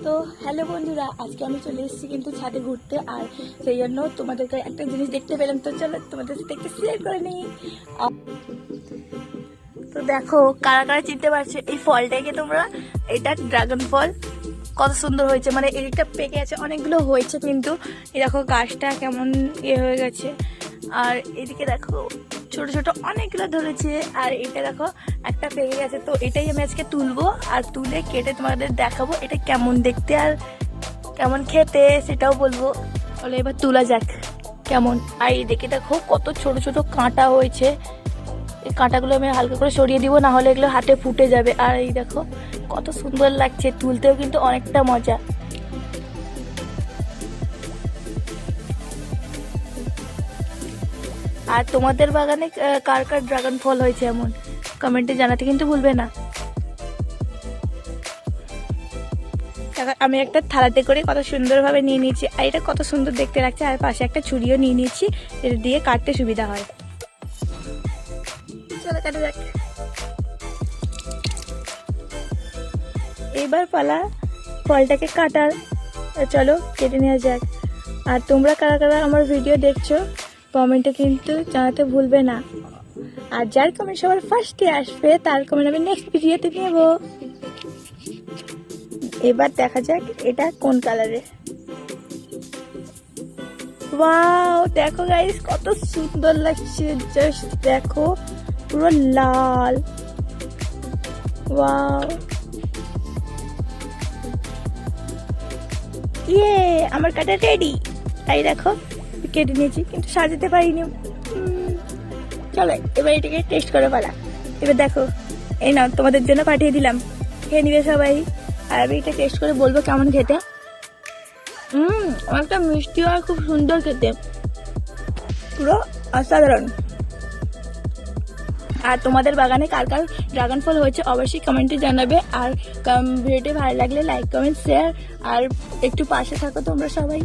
তো হ্যালো বন্ধুরা, আজকে আমি চলে এসেছি কিন্তু ছাদে ঘুরতে। আর সেই জন্য তোমাদেরকে একটা জিনিস দেখতে পেলাম, তো চলো তোমাদের সাথে একটু শেয়ার করে নিই। তো দেখো, কারা কারা চিনতে পারছো এই ফলটাকে তোমরা? এটা ড্রাগন ফল। কত সুন্দর হয়েছে, মানে এদিকটা পেকে আছে, অনেকগুলো হয়েছে কিন্তু এই দেখো গাছটা কেমন হয়ে গেছে। আর এদিকে দেখো ছোট ছোট অনেকগুলো ধরেছে, আর এটা দেখো একটা পেকে গেছে। তো এটাই আমি আজকে তুলবো, আর তুলে কেটে তোমাদের দেখাবো এটা কেমন দেখতে আর কেমন খেতে, সেটাও বলবো। তাহলে এবার তোলা যাক কেমন। আর এই দেখে দেখো কত ছোট ছোট কাঁটা হয়েছে, এই কাঁটাগুলো আমি হালকা করে সরিয়ে দিব, না হলে এগুলো হাতে ফুটে যাবে। আর এই দেখো কত সুন্দর লাগছে, তুলতেও কিন্তু অনেকটা মজা। আর তোমাদের বাগানে কার কার ড্রাগন ফল হয়েছে এমন কমেন্টে জানাতে কিন্তু ভুলবে না। আমি একটা থালাতে করে কত সুন্দরভাবে নিয়ে নিয়েছি, আর এটা কত সুন্দর দেখতে লাগছে। আর পাশে একটা ছুরিও নিয়ে নিয়েছি, এটা দিয়ে কাটতে সুবিধা হয়। চলো কাটা যাক। এবার পালা ফলটাকে কাটার, চলো কেটে নেওয়া যাক। আর তোমরা কারা কারা আমার ভিডিও দেখছো কমেন্টে কিন্তু জানাতে ভুলবে না। আর যার কমেন্ট সবার ফার্স্টে আসবে তার কমেন্ট আমি নেক্সট ভিডিওতে নেব। এবার দেখা যাক এটা কোন কালারের। ওয়াও, দেখো গাইস কত সুন্দর লাগছে, জাস্ট দেখো পুরো লাল। ওয়াও, ইয়ে আমার কাটা রেডি। তাই দেখো কেটে নিয়েছি, কিন্তু সাজাতে পারিনি। চলো এবার এটাকে টেস্ট করে পালা। এবার দেখো, এই নাও তোমাদের জন্য পাঠিয়ে দিলাম, খেয়ে নিবে সবাই। আর আমি এটা টেস্ট করে বলবো কেমন খেতে। অনেকটা মিষ্টি আর খুব সুন্দর খেতে, পুরো অসাধারণ। আর তোমাদের বাগানে কার কার ড্রাগন ফল হয়েছে অবশ্যই কমেন্টে জানাবে। আর ভিডিওটি ভালো লাগলে লাইক কমেন্ট শেয়ার, আর একটু পাশে থাকো তোমরা সবাই।